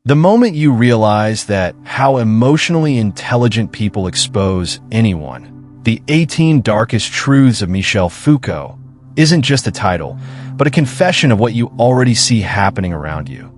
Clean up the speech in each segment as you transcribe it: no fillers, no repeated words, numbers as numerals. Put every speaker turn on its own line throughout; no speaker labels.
The moment you realize that how emotionally intelligent people expose anyone, The 18 Darkest Truths of Michel Foucault isn't just a title, but a confession of what you already see happening around you.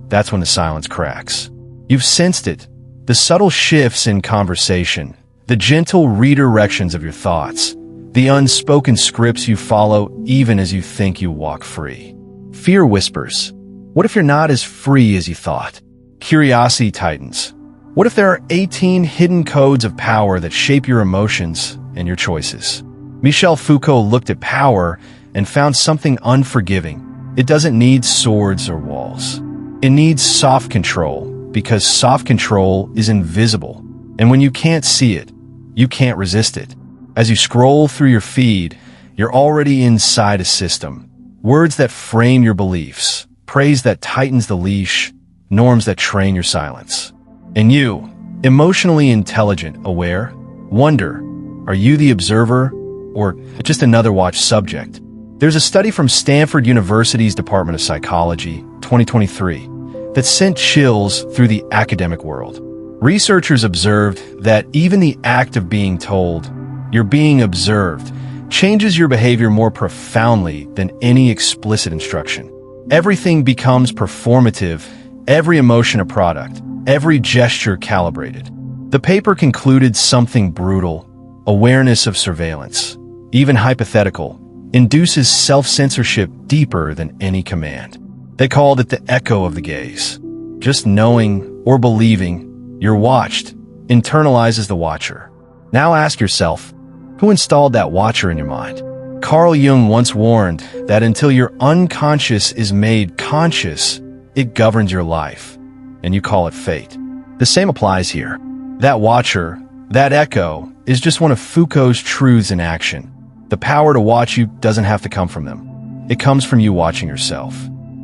That's when the silence cracks. You've sensed it, the subtle shifts in conversation, the gentle redirections of your thoughts, the unspoken scripts you follow even as you think you walk free. Fear whispers, what if you're not as free as you thought? Curiosity tightens. What if there are 18 hidden codes of power that shape your emotions and your choices? Michel Foucault looked at power and found something unforgiving. It doesn't need swords or walls. It needs soft control, because soft control is invisible. And when you can't see it, you can't resist it. As you scroll through your feed, you're already inside a system. Words that frame your beliefs, praise that tightens the leash, norms that train your silence. And you, emotionally intelligent, aware, wonder, are you the observer or just another watch subject? There's a study from Stanford University's Department of Psychology, 2023, that sent chills through the academic world. Researchers observed that even the act of being told you're being observed changes your behavior more profoundly than any explicit instruction. Everything becomes performative, every emotion a product, every gesture calibrated. The paper concluded something brutal. Awareness of surveillance, even hypothetical, induces self-censorship deeper than any command. They called it the echo of the gaze. Just knowing or believing you're watched internalizes the watcher. Now ask yourself, who installed that watcher in your mind? Carl Jung once warned that until your unconscious is made conscious, it governs your life, and you call it fate. The same applies here. That watcher, that echo, is just one of Foucault's truths in action. The power to watch you doesn't have to come from them. It comes from you watching yourself.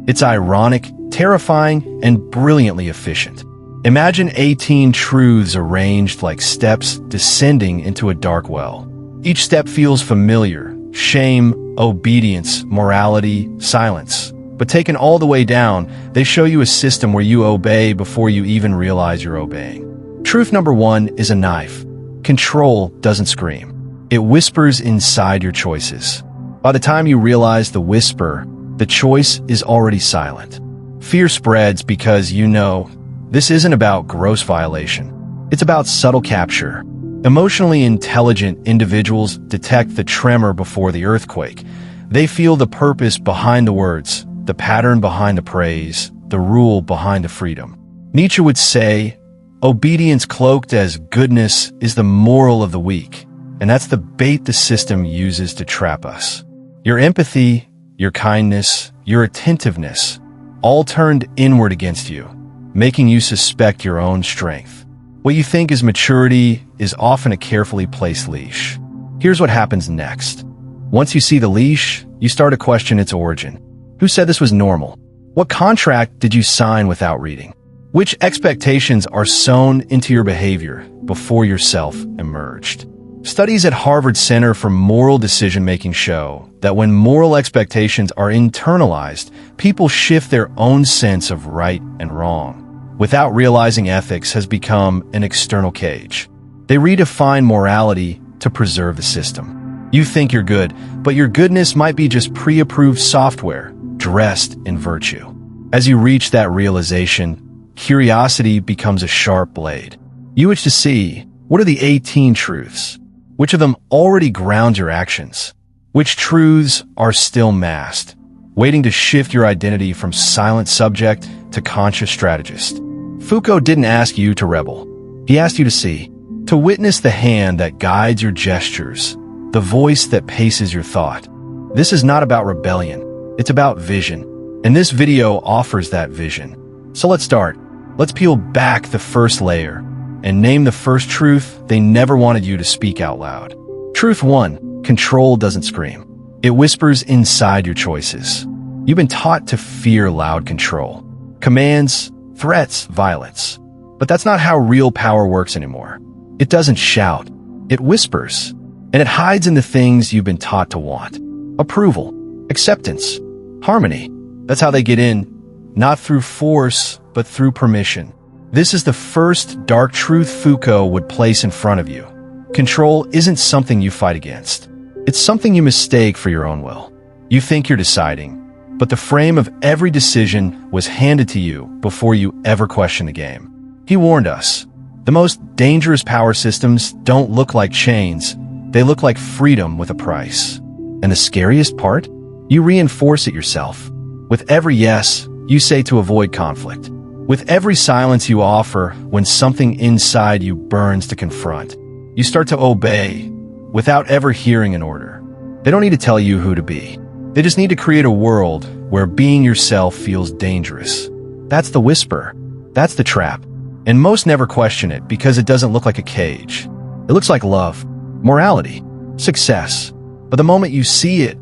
It's ironic, terrifying, and brilliantly efficient. Imagine 18 truths arranged like steps descending into a dark well. Each step feels familiar: shame, obedience, morality, silence. But taken all the way down, they show you a system where you obey before you even realize you're obeying. Truth number 1 is a knife. Control doesn't scream. It whispers inside your choices. By the time you realize the whisper, the choice is already silent. Fear spreads because you know this isn't about gross violation. It's about subtle capture. Emotionally intelligent individuals detect the tremor before the earthquake. They feel the purpose behind the words, the pattern behind the praise, the rule behind the freedom. Nietzsche would say, obedience cloaked as goodness is the moral of the weak, and that's the bait the system uses to trap us. Your empathy, your kindness, your attentiveness, all turned inward against you, making you suspect your own strength. What you think is maturity is often a carefully placed leash. Here's what happens next. Once you see the leash, you start to question its origin. Who said this was normal? What contract did you sign without reading? Which expectations are sewn into your behavior before yourself emerged? Studies at Harvard Center for Moral Decision-Making show that when moral expectations are internalized, people shift their own sense of right and wrong. Without realizing, ethics has become an external cage. They redefine morality to preserve the system. You think you're good, but your goodness might be just pre-approved software dressed in virtue. As you reach that realization, curiosity becomes a sharp blade. You wish to see, what are the 18 truths? Which of them already ground your actions? Which truths are still masked, waiting to shift your identity from silent subject to conscious strategist? Foucault didn't ask you to rebel. He asked you to see, to witness the hand that guides your gestures, the voice that paces your thought. This is not about rebellion. It's about vision. And this video offers that vision. So let's start. Let's peel back the first layer and name the first truth they never wanted you to speak out loud. Truth 1, control doesn't scream. It whispers inside your choices. You've been taught to fear loud control. Commands, threats, violence. But that's not how real power works anymore. It doesn't shout. It whispers. And it hides in the things you've been taught to want. Approval, acceptance, harmony. That's how they get in. Not through force, but through permission. This is the first dark truth Foucault would place in front of you. Control isn't something you fight against. It's something you mistake for your own will. You think you're deciding, but the frame of every decision was handed to you before you ever question the game. He warned us. The most dangerous power systems don't look like chains. They look like freedom with a price. And the scariest part? You reinforce it yourself. With every yes you say to avoid conflict. With every silence you offer when something inside you burns to confront. You start to obey without ever hearing an order. They don't need to tell you who to be. They just need to create a world where being yourself feels dangerous. That's the whisper. That's the trap. And most never question it because it doesn't look like a cage. It looks like love, morality, success. But the moment you see it,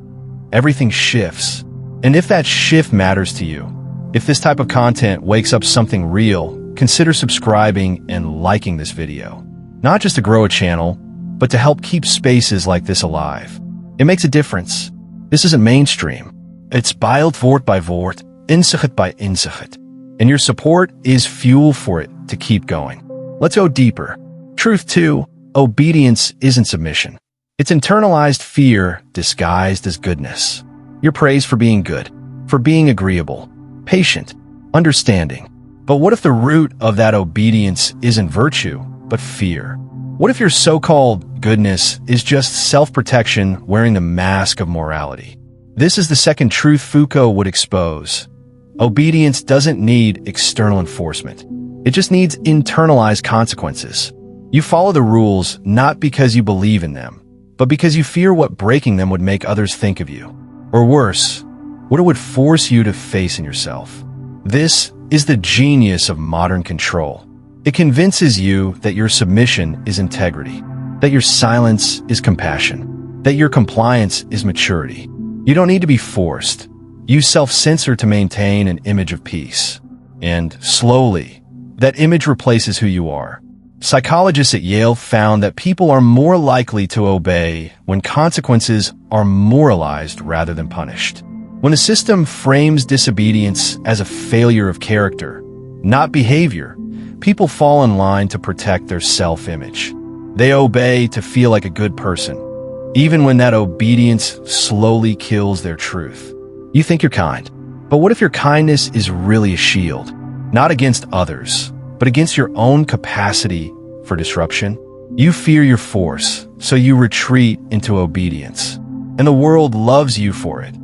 everything shifts. And if that shift matters to you, if this type of content wakes up something real, consider subscribing and liking this video. Not just to grow a channel, but to help keep spaces like this alive. It makes a difference. This isn't mainstream. It's beiled woord by woord, inzicht by inzicht. And your support is fuel for it to keep going. Let's go deeper. Truth 2, obedience isn't submission. It's internalized fear disguised as goodness. You're praised for being good, for being agreeable, patient, understanding. But what if the root of that obedience isn't virtue, but fear? What if your so-called goodness is just self-protection wearing the mask of morality? This is the second truth Foucault would expose. Obedience doesn't need external enforcement. It just needs internalized consequences. You follow the rules not because you believe in them, but because you fear what breaking them would make others think of you. Or worse, what it would force you to face in yourself. This is the genius of modern control. It convinces you that your submission is integrity, that your silence is compassion, that your compliance is maturity. You don't need to be forced. You self-censor to maintain an image of peace. And slowly, that image replaces who you are. Psychologists at Yale found that people are more likely to obey when consequences are moralized rather than punished. When a system frames disobedience as a failure of character, not behavior, people fall in line to protect their self-image. They obey to feel like a good person, even when that obedience slowly kills their truth. You think you're kind, but what if your kindness is really a shield? Not against others, but against your own capacity for disruption? You fear your force, so you retreat into obedience. And the world loves you for it.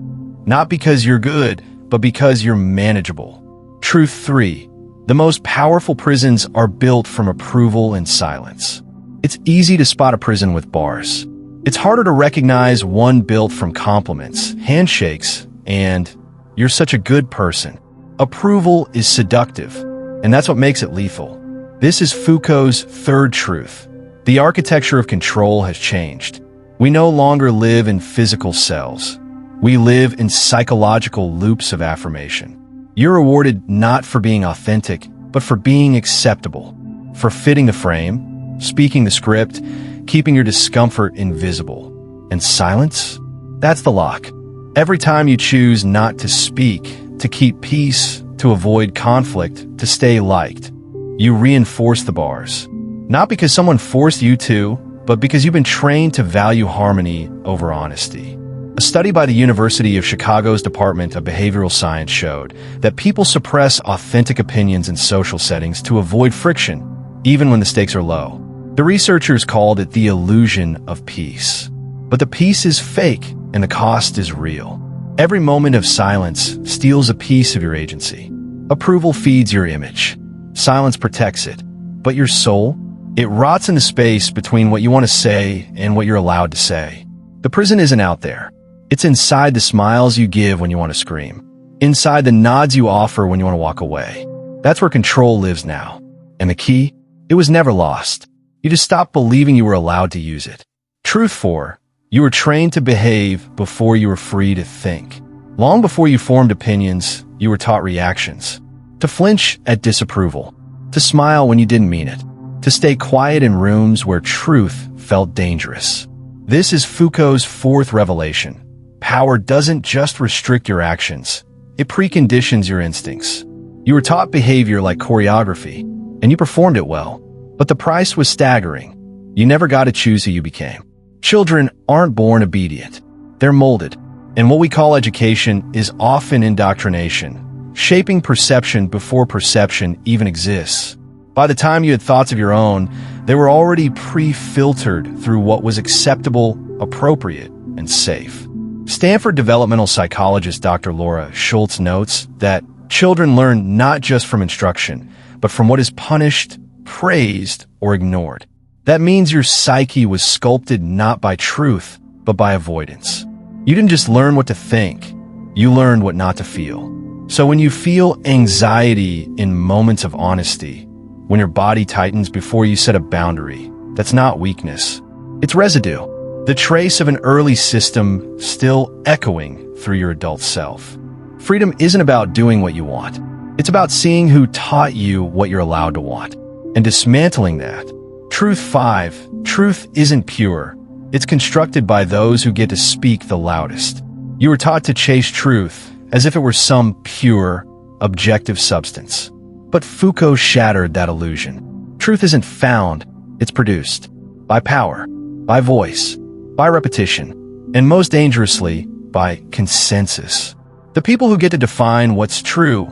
Not because you're good, but because you're manageable. Truth 3. The most powerful prisons are built from approval and silence. It's easy to spot a prison with bars. It's harder to recognize one built from compliments, handshakes, and "you're such a good person." Approval is seductive, and that's what makes it lethal. This is Foucault's third truth. The architecture of control has changed. We no longer live in physical cells. We live in psychological loops of affirmation. You're rewarded not for being authentic, but for being acceptable, for fitting the frame, speaking the script, keeping your discomfort invisible. And silence? That's the lock. Every time you choose not to speak, to keep peace, to avoid conflict, to stay liked, you reinforce the bars. Not because someone forced you to, but because you've been trained to value harmony over honesty. A study by the University of Chicago's Department of Behavioral Science showed that people suppress authentic opinions in social settings to avoid friction, even when the stakes are low. The researchers called it the illusion of peace. But the peace is fake, and the cost is real. Every moment of silence steals a piece of your agency. Approval feeds your image. Silence protects it. But your soul? It rots in the space between what you want to say and what you're allowed to say. The prison isn't out there. It's inside the smiles you give when you want to scream. Inside the nods you offer when you want to walk away. That's where control lives now. And the key? It was never lost. You just stopped believing you were allowed to use it. Truth 4. You were trained to behave before you were free to think. Long before you formed opinions, you were taught reactions. To flinch at disapproval. To smile when you didn't mean it. To stay quiet in rooms where truth felt dangerous. This is Foucault's fourth revelation. Power doesn't just restrict your actions. It preconditions your instincts. You were taught behavior like choreography, and you performed it well. But the price was staggering. You never got to choose who you became. Children aren't born obedient. They're molded. And what we call education is often indoctrination, shaping perception before perception even exists. By the time you had thoughts of your own, they were already pre-filtered through what was acceptable, appropriate, and safe. Stanford developmental psychologist Dr. Laura Schultz notes that children learn not just from instruction, but from what is punished, praised, or ignored. That means your psyche was sculpted not by truth, but by avoidance. You didn't just learn what to think, you learned what not to feel. So when you feel anxiety in moments of honesty, when your body tightens before you set a boundary, that's not weakness. It's residue, the trace of an early system still echoing through your adult self. Freedom isn't about doing what you want. It's about seeing who taught you what you're allowed to want, and dismantling that. Truth 5. Truth isn't pure. It's constructed by those who get to speak the loudest. You were taught to chase truth as if it were some pure, objective substance. But Foucault shattered that illusion. Truth isn't found, it's produced. By power, by voice, by repetition, and most dangerously, by consensus. The people who get to define what's true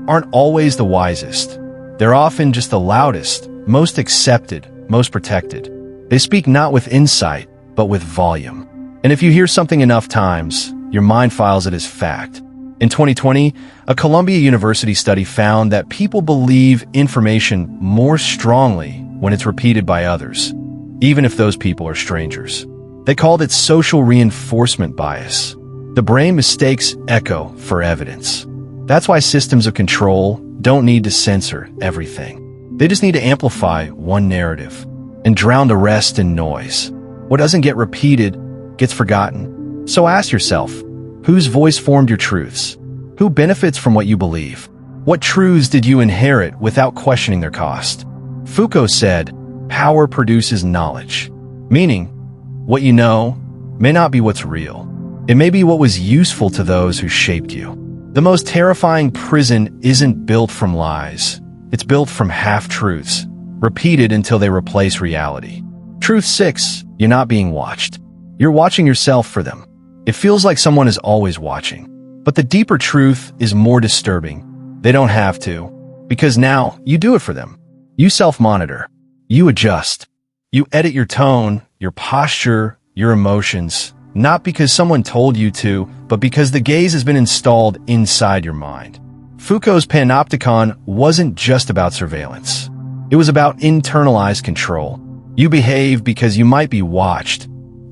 aren't always the wisest. They're often just the loudest, most accepted, most protected. They speak not with insight, but with volume. And if you hear something enough times, your mind files it as fact. In 2020, a Columbia University study found that people believe information more strongly when it's repeated by others, even if those people are strangers. They called it social reinforcement bias. The brain mistakes echo for evidence. That's why systems of control don't need to censor everything. They just need to amplify one narrative and drown the rest in noise. What doesn't get repeated gets forgotten. So ask yourself, whose voice formed your truths? Who benefits from what you believe? What truths did you inherit without questioning their cost? Foucault said, power produces knowledge, meaning what you know may not be what's real. It may be what was useful to those who shaped you. The most terrifying prison isn't built from lies. It's built from half-truths, repeated until they replace reality. Truth 6, you're not being watched. You're watching yourself for them. It feels like someone is always watching. But the deeper truth is more disturbing. They don't have to, because now you do it for them. You self-monitor. You adjust. You edit your tone, your posture, your emotions, not because someone told you to, but because the gaze has been installed inside your mind. Foucault's panopticon wasn't just about surveillance. It was about internalized control. You behave because you might be watched,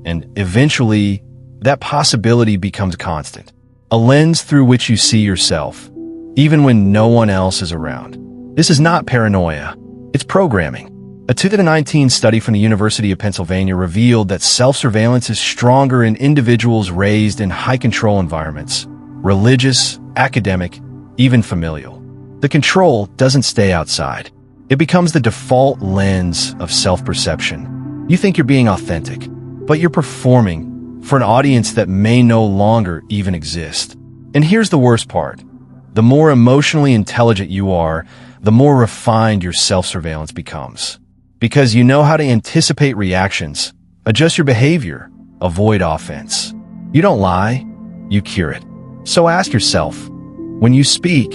and eventually, that possibility becomes constant. A lens through which you see yourself, even when no one else is around. This is not paranoia. It's programming. A 2019 study from the University of Pennsylvania revealed that self-surveillance is stronger in individuals raised in high-control environments, religious, academic, even familial. The control doesn't stay outside. It becomes the default lens of self-perception. You think you're being authentic, but you're performing for an audience that may no longer even exist. And here's the worst part. The more emotionally intelligent you are, the more refined your self-surveillance becomes. Because you know how to anticipate reactions, adjust your behavior, avoid offense. You don't lie, you cure it. So ask yourself, when you speak,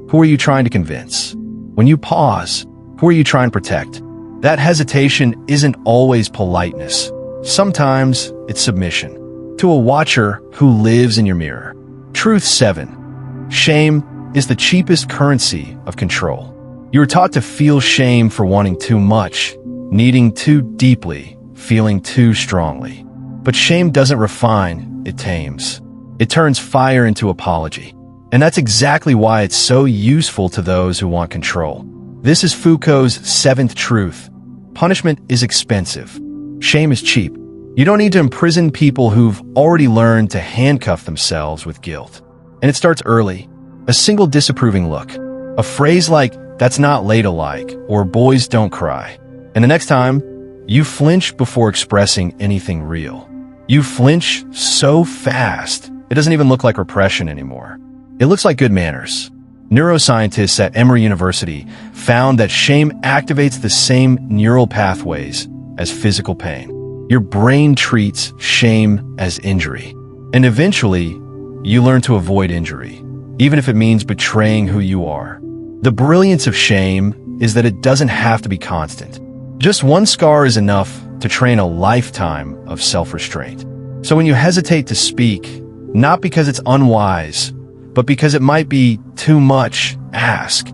who are you trying to convince? When you pause, who are you trying to protect? That hesitation isn't always politeness. Sometimes it's submission to a watcher who lives in your mirror. Truth 7. Shame is the cheapest currency of control. You were taught to feel shame for wanting too much, needing too deeply, feeling too strongly. But shame doesn't refine, it tames. It turns fire into apology. And that's exactly why it's so useful to those who want control. This is Foucault's 7th truth. Punishment is expensive. Shame is cheap. You don't need to imprison people who've already learned to handcuff themselves with guilt. And it starts early. A single disapproving look. A phrase like, that's not ladylike, or boys don't cry. And the next time, you flinch before expressing anything real. You flinch so fast, it doesn't even look like repression anymore. It looks like good manners. Neuroscientists at Emory University found that shame activates the same neural pathways as physical pain. Your brain treats shame as injury. And eventually, you learn to avoid injury, even if it means betraying who you are. The brilliance of shame is that it doesn't have to be constant. Just one scar is enough to train a lifetime of self-restraint. So when you hesitate to speak, not because it's unwise, but because it might be too much, ask,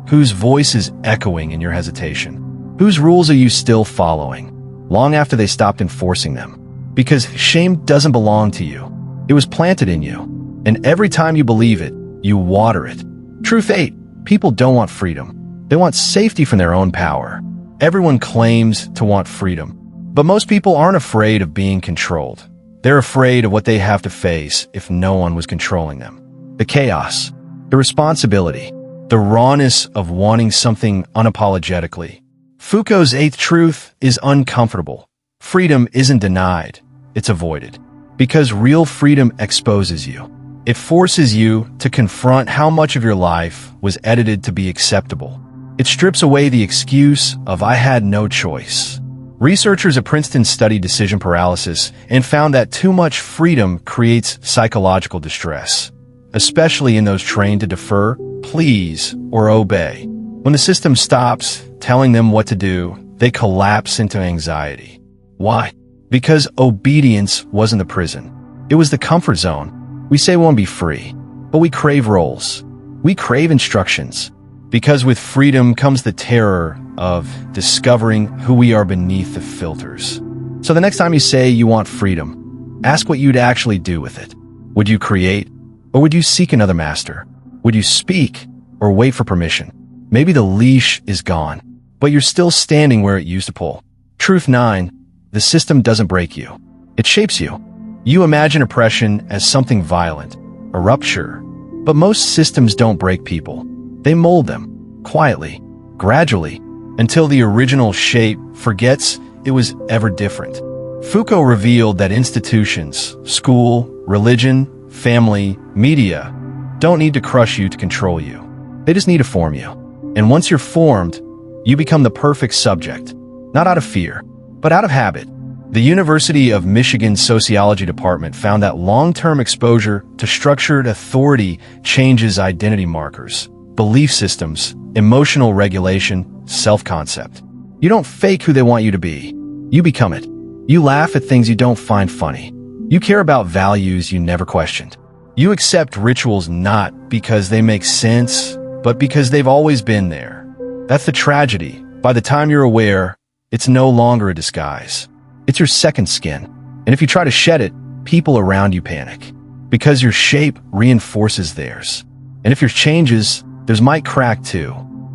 whose voice is echoing in your hesitation? Whose rules are you still following, long after they stopped enforcing them? Because shame doesn't belong to you. It was planted in you. And every time you believe it, you water it. Truth 8. People don't want freedom. They want safety from their own power. Everyone claims to want freedom, but most people aren't afraid of being controlled. They're afraid of what they have to face if no one was controlling them. The chaos, the responsibility, the rawness of wanting something unapologetically. Foucault's eighth truth is uncomfortable. Freedom isn't denied, it's avoided. Because real freedom exposes you. It forces you to confront how much of your life was edited to be acceptable. It strips away the excuse of "I had no choice." Researchers at Princeton studied decision paralysis and found that too much freedom creates psychological distress, especially in those trained to defer, please, or obey. When the system stops telling them what to do, they collapse into anxiety. Why? Because obedience wasn't the prison. It was the comfort zone. We say we want to be free, but we crave roles. We crave instructions. Because with freedom comes the terror of discovering who we are beneath the filters. So the next time you say you want freedom, ask what you'd actually do with it. Would you create, or would you seek another master? Would you speak, or wait for permission? Maybe the leash is gone, but you're still standing where it used to pull. Truth 9. The system doesn't break you. It shapes you. You imagine oppression as something violent, a rupture. But most systems don't break people. They mold them, quietly, gradually, until the original shape forgets it was ever different. Foucault revealed that institutions, school, religion, family, media, don't need to crush you to control you. They just need to form you. And once you're formed, you become the perfect subject, not out of fear, but out of habit. The University of Michigan's sociology department found that long-term exposure to structured authority changes identity markers, belief systems, emotional regulation, self-concept. You don't fake who they want you to be. You become it. You laugh at things you don't find funny. You care about values you never questioned. You accept rituals not because they make sense, but because they've always been there. That's the tragedy. By the time you're aware, it's no longer a disguise. It's your second skin. And if you try to shed it, people around you panic. Because your shape reinforces theirs. And if yours changes, theirs might crack too.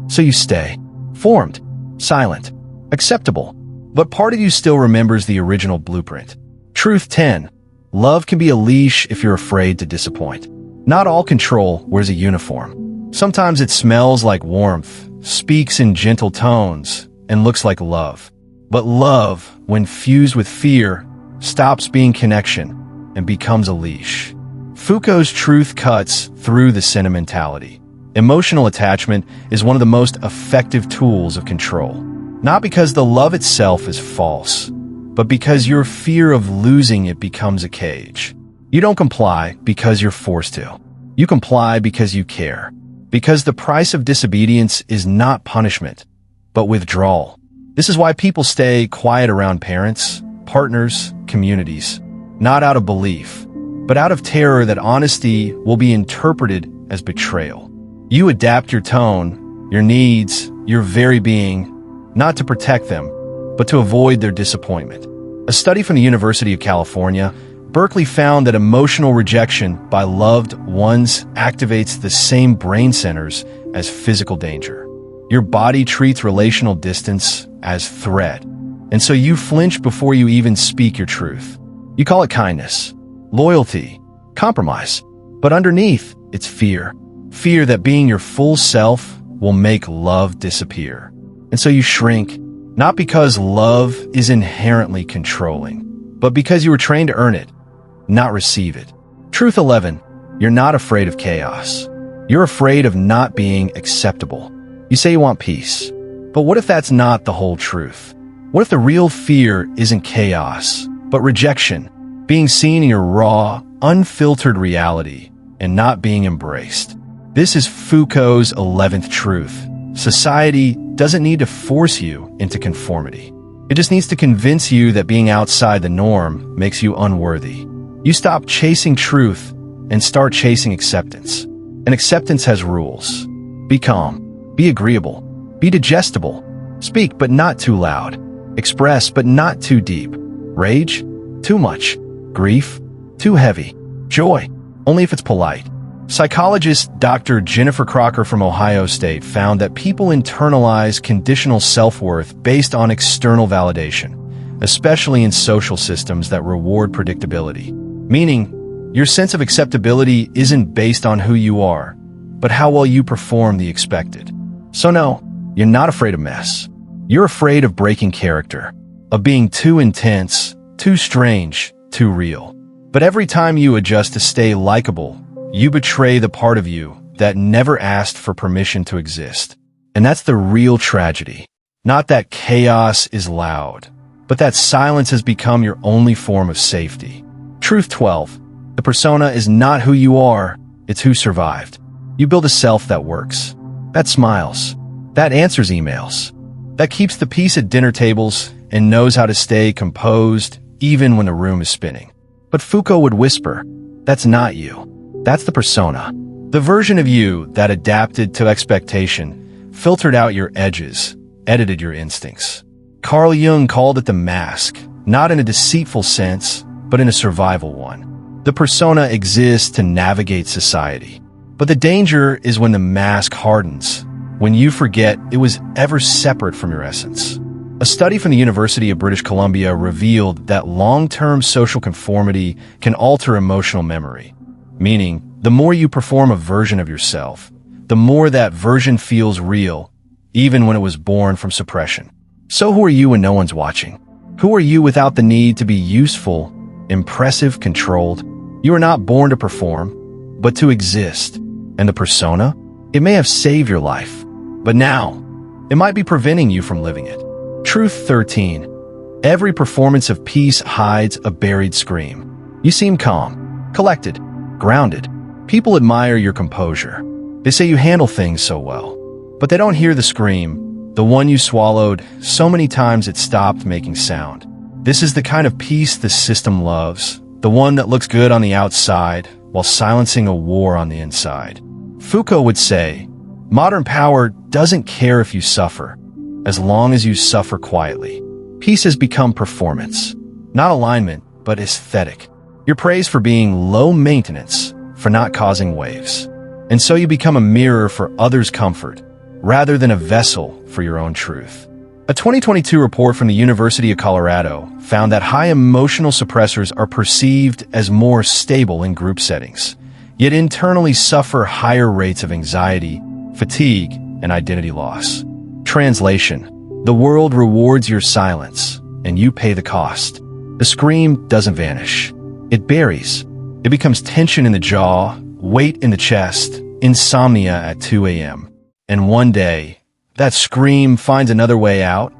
So you stay. Formed. Silent. Acceptable. But part of you still remembers the original blueprint. Truth 10. Love can be a leash if you're afraid to disappoint. Not all control wears a uniform. Sometimes it smells like warmth, speaks in gentle tones, and looks like love. But love, when fused with fear, stops being connection and becomes a leash. Foucault's truth cuts through the sentimentality. Emotional attachment is one of the most effective tools of control. Not because the love itself is false, but because your fear of losing it becomes a cage. You don't comply because you're forced to. You comply because you care. Because the price of disobedience is not punishment, but withdrawal. This is why people stay quiet around parents, partners, communities, not out of belief, but out of terror that honesty will be interpreted as betrayal. You adapt your tone, your needs, your very being, not to protect them, but to avoid their disappointment. A study from the University of California, Berkeley found that emotional rejection by loved ones activates the same brain centers as physical danger. Your body treats relational distance as threat, and so you flinch before you even speak your truth. You call it kindness, loyalty, compromise, but underneath, it's fear. Fear that being your full self will make love disappear. And so you shrink, not because love is inherently controlling, but because you were trained to earn it, not receive it. Truth 11. You're not afraid of chaos. You're afraid of not being acceptable. You say you want peace. But what if that's not the whole truth? What if the real fear isn't chaos, but rejection, being seen in your raw, unfiltered reality, and not being embraced? This is Foucault's 11th truth. Society doesn't need to force you into conformity. It just needs to convince you that being outside the norm makes you unworthy. You stop chasing truth and start chasing acceptance. And acceptance has rules. Be calm. Be agreeable. Be digestible. Speak, but not too loud. Express, but not too deep. Rage? Too much. Grief? Too heavy. Joy? Only if it's polite. Psychologist Dr. Jennifer Crocker from Ohio State found that people internalize conditional self-worth based on external validation, especially in social systems that reward predictability. Meaning, your sense of acceptability isn't based on who you are, but how well you perform the expected. So no, you're not afraid of mess. You're afraid of breaking character, of being too intense, too strange, too real. But every time you adjust to stay likable, you betray the part of you that never asked for permission to exist. And that's the real tragedy. Not that chaos is loud, but that silence has become your only form of safety. Truth 12. The persona is not who you are, it's who survived. You build a self that works, that smiles, that answers emails, that keeps the peace at dinner tables and knows how to stay composed even when the room is spinning. But Foucault would whisper, that's not you. That's the persona. The version of you that adapted to expectation, filtered out your edges, edited your instincts. Carl Jung called it the mask, not in a deceitful sense, but in a survival one. The persona exists to navigate society. But the danger is when the mask hardens, when you forget it was ever separate from your essence. A study from the University of British Columbia revealed that long-term social conformity can alter emotional memory. Meaning, the more you perform a version of yourself, the more that version feels real, even when it was born from suppression. So who are you when no one's watching? Who are you without the need to be useful, impressive, controlled? You are not born to perform, but to exist. And the persona? It may have saved your life, but now, it might be preventing you from living it. Truth 13. Every performance of peace hides a buried scream. You seem calm, collected, grounded. People admire your composure. They say you handle things so well. But they don't hear the scream, the one you swallowed so many times it stopped making sound. This is the kind of peace the system loves, the one that looks good on the outside while silencing a war on the inside. Foucault would say, modern power doesn't care if you suffer, as long as you suffer quietly. Peace has become performance, not alignment, but aesthetic. You're praised for being low maintenance, for not causing waves. And so you become a mirror for others' comfort, rather than a vessel for your own truth. A 2022 report from the University of Colorado found that high emotional suppressors are perceived as more stable in group settings, yet internally suffer higher rates of anxiety, fatigue, and identity loss. Translation: the world rewards your silence, and you pay the cost. The scream doesn't vanish. It buries. It becomes tension in the jaw, weight in the chest, insomnia at 2 a.m. And one day, that scream finds another way out,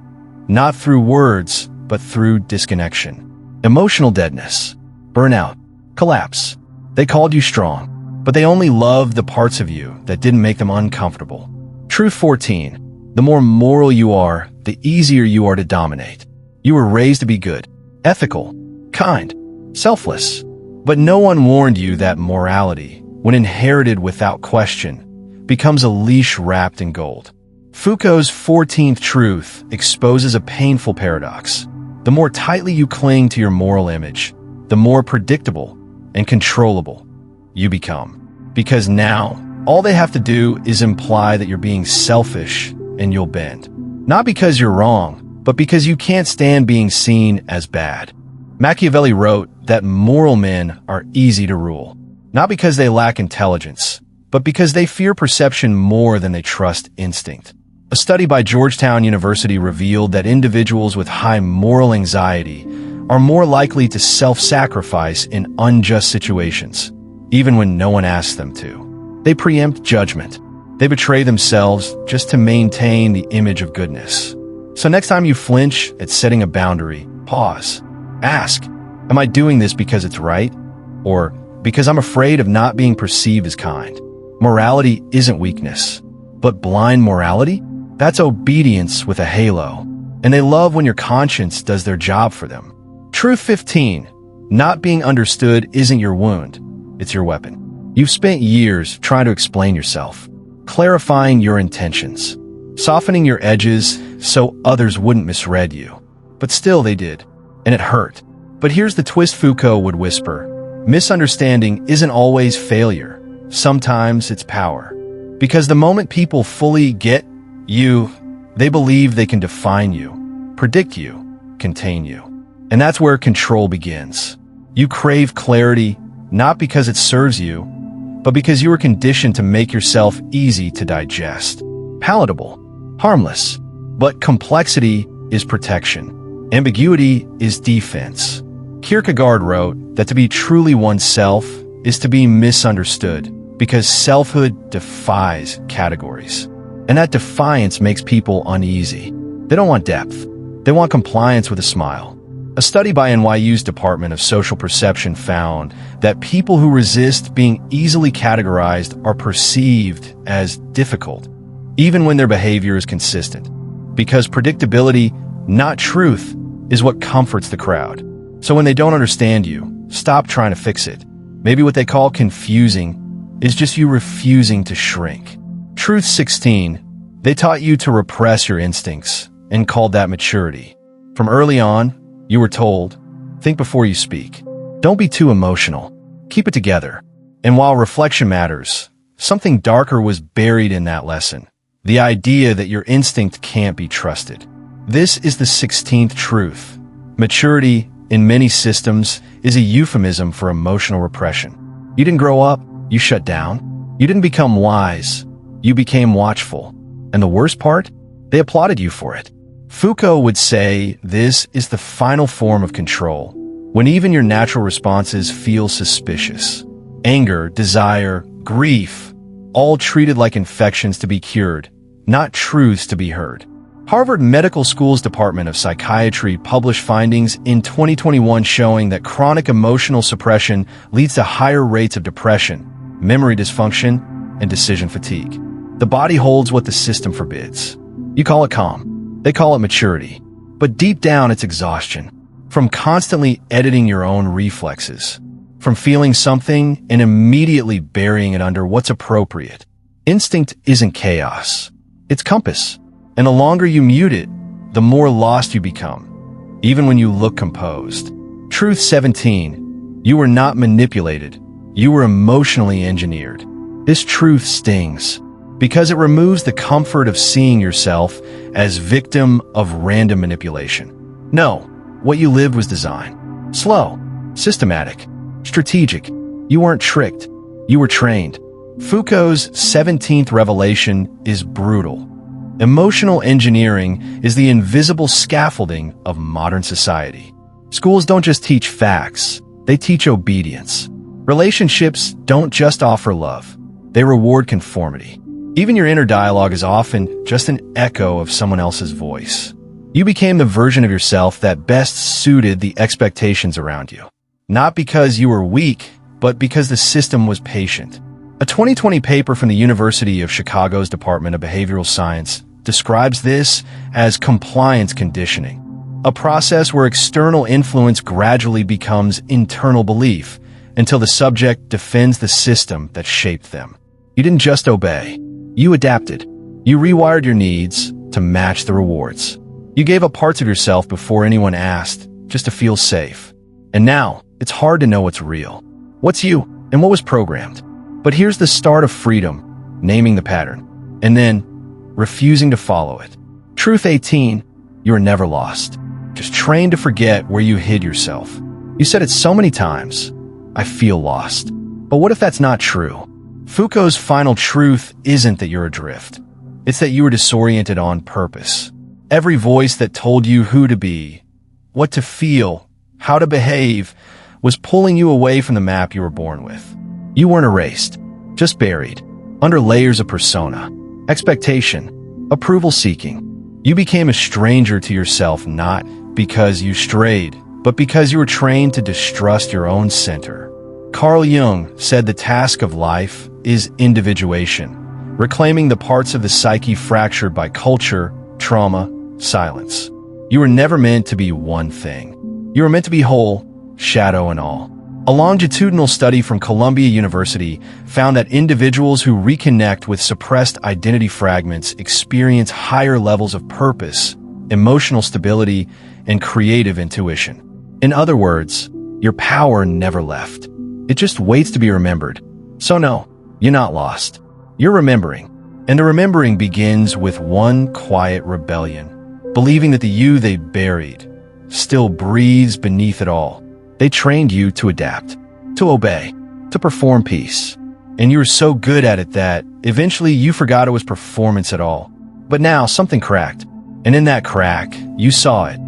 not through words, but through disconnection. Emotional deadness, burnout, collapse. They called you strong, but they only loved the parts of you that didn't make them uncomfortable. Truth 14. The more moral you are, the easier you are to dominate. You were raised to be good, ethical, kind, selfless. But no one warned you that morality, when inherited without question, becomes a leash wrapped in gold. Foucault's 14th truth exposes a painful paradox. The more tightly you cling to your moral image, the more predictable and controllable you become. Because now, all they have to do is imply that you're being selfish and you'll bend. Not because you're wrong, but because you can't stand being seen as bad. Machiavelli wrote that moral men are easy to rule, not because they lack intelligence, but because they fear perception more than they trust instinct. A study by Georgetown University revealed that individuals with high moral anxiety are more likely to self-sacrifice in unjust situations, even when no one asks them to. They preempt judgment. They betray themselves just to maintain the image of goodness. So next time you flinch at setting a boundary, pause. Ask, am I doing this because it's right? Or because I'm afraid of not being perceived as kind? Morality isn't weakness. But blind morality? That's obedience with a halo. And they love when your conscience does their job for them. Truth 15. Not being understood isn't your wound. It's your weapon. You've spent years trying to explain yourself, clarifying your intentions, softening your edges so others wouldn't misread you. But still they did, and it hurt. But here's the twist Foucault would whisper. Misunderstanding isn't always failure. Sometimes it's power. Because the moment people fully get you, they believe they can define you, predict you, contain you. And that's where control begins. You crave clarity, not because it serves you, but because you were conditioned to make yourself easy to digest, palatable, harmless. But complexity is protection. Ambiguity is defense. Kierkegaard wrote that to be truly oneself is to be misunderstood, because selfhood defies categories. And that defiance makes people uneasy. They don't want depth. They want compliance with a smile. A study by NYU's Department of Social Perception found that people who resist being easily categorized are perceived as difficult, even when their behavior is consistent. Because predictability, not truth, is what comforts the crowd. So when they don't understand you, stop trying to fix it. Maybe what they call confusing is just you refusing to shrink. Truth 16. They taught you to repress your instincts and called that maturity. From early on, you were told, think before you speak. Don't be too emotional. Keep it together. And while reflection matters, something darker was buried in that lesson. The idea that your instinct can't be trusted. This is the 16th truth. Maturity, in many systems, is a euphemism for emotional repression. You didn't grow up, you shut down. You didn't become wise, you became watchful. And the worst part? They applauded you for it. Foucault would say this is the final form of control, when even your natural responses feel suspicious. Anger, desire, grief, all treated like infections to be cured, not truths to be heard. Harvard Medical School's Department of Psychiatry published findings in 2021 showing that chronic emotional suppression leads to higher rates of depression, memory dysfunction, and decision fatigue. The body holds what the system forbids. You call it calm. They call it maturity. But deep down, it's exhaustion. From constantly editing your own reflexes. From feeling something and immediately burying it under what's appropriate. Instinct isn't chaos. It's compass. And the longer you mute it, the more lost you become, even when you look composed. Truth 17. You were not manipulated. You were emotionally engineered. This truth stings, because it removes the comfort of seeing yourself as victim of random manipulation. No, what you lived was designed. Slow, systematic, strategic. You weren't tricked. You were trained. Foucault's 17th revelation is brutal. Emotional engineering is the invisible scaffolding of modern society. Schools don't just teach facts, they teach obedience. Relationships don't just offer love, they reward conformity. Even your inner dialogue is often just an echo of someone else's voice. You became the version of yourself that best suited the expectations around you. Not because you were weak, but because the system was patient. A 2020 paper from the University of Chicago's Department of Behavioral Science describes this as compliance conditioning, a process where external influence gradually becomes internal belief until the subject defends the system that shaped them. You didn't just obey. You adapted. You rewired your needs to match the rewards. You gave up parts of yourself before anyone asked, just to feel safe. And now, it's hard to know what's real, what's you, and what was programmed. But here's the start of freedom, naming the pattern, and then refusing to follow it. Truth 18, you are never lost. Just trained to forget where you hid yourself. You said it so many times, I feel lost. But what if that's not true? Foucault's final truth isn't that you're adrift. It's that you were disoriented on purpose. Every voice that told you who to be, what to feel, how to behave, was pulling you away from the map you were born with. You weren't erased, just buried. under layers of persona, expectation, approval-seeking. You became a stranger to yourself not because you strayed, but because you were trained to distrust your own center. Carl Jung said the task of life is individuation, reclaiming the parts of the psyche fractured by culture, trauma, silence. You were never meant to be one thing. You were meant to be whole, shadow and all. A longitudinal study from Columbia University found that individuals who reconnect with suppressed identity fragments experience higher levels of purpose, emotional stability, and creative intuition. In other words, your power never left. It just waits to be remembered. So no, you're not lost. You're remembering. And the remembering begins with one quiet rebellion, believing that the you they buried still breathes beneath it all. They trained you to adapt, to obey, to perform peace. And you were so good at it that eventually you forgot it was performance at all. But now something cracked. And in that crack, you saw it.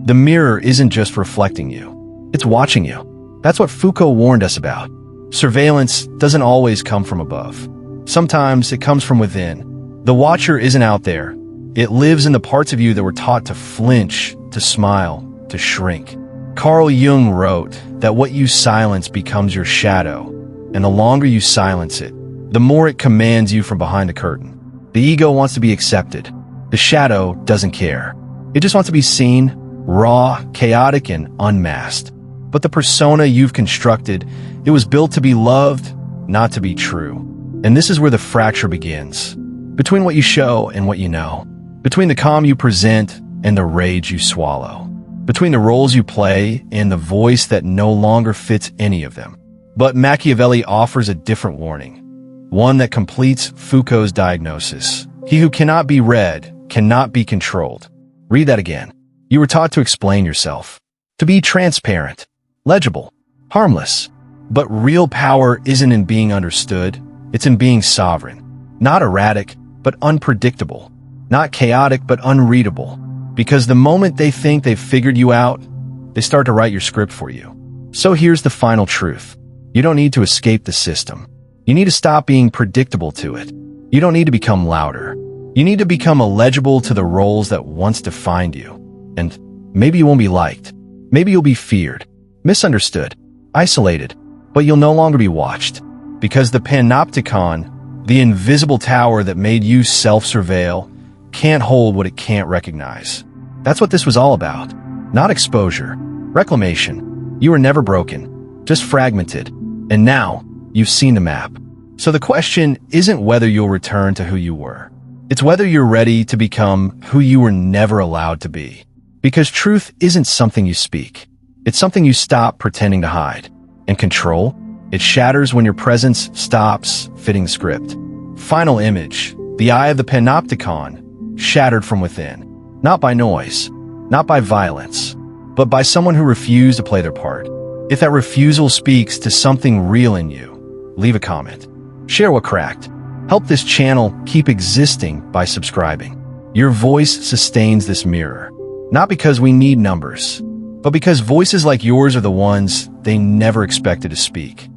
The mirror isn't just reflecting you. It's watching you. That's what Foucault warned us about. Surveillance doesn't always come from above. Sometimes it comes from within. The watcher isn't out there. It lives in the parts of you that were taught to flinch, to smile, to shrink. Carl Jung wrote that what you silence becomes your shadow, and the longer you silence it, the more it commands you from behind the curtain. The ego wants to be accepted. The shadow doesn't care. It just wants to be seen, raw, chaotic, and unmasked. But the persona you've constructed, it was built to be loved, not to be true. And this is where the fracture begins. Between what you show and what you know. Between the calm you present and the rage you swallow. Between the roles you play and the voice that no longer fits any of them. But Machiavelli offers a different warning. One that completes Foucault's diagnosis. He who cannot be read cannot be controlled. Read that again. You were taught to explain yourself. To be transparent, legible, harmless. But real power isn't in being understood. It's in being sovereign. Not erratic, but unpredictable. Not chaotic, but unreadable. Because the moment they think they've figured you out, they start to write your script for you. So here's the final truth. You don't need to escape the system. You need to stop being predictable to it. You don't need to become louder. You need to become illegible to the roles that once defined you. And maybe you won't be liked. Maybe you'll be feared, misunderstood, isolated, but you'll no longer be watched. Because the panopticon, the invisible tower that made you self-surveil, can't hold what it can't recognize. That's what this was all about. Not exposure, reclamation. You were never broken, just fragmented. And now, you've seen the map. So the question isn't whether you'll return to who you were. It's whether you're ready to become who you were never allowed to be. Because truth isn't something you speak. It's something you stop pretending to hide. And control? It shatters when your presence stops fitting the script. Final image. The eye of the panopticon. Shattered from within. Not by noise, not by violence, but by someone who refused to play their part. If that refusal speaks to something real in you, leave a comment. Share what cracked. Help this channel keep existing by subscribing. Your voice sustains this mirror. Not because we need numbers, but because voices like yours are the ones they never expected to speak.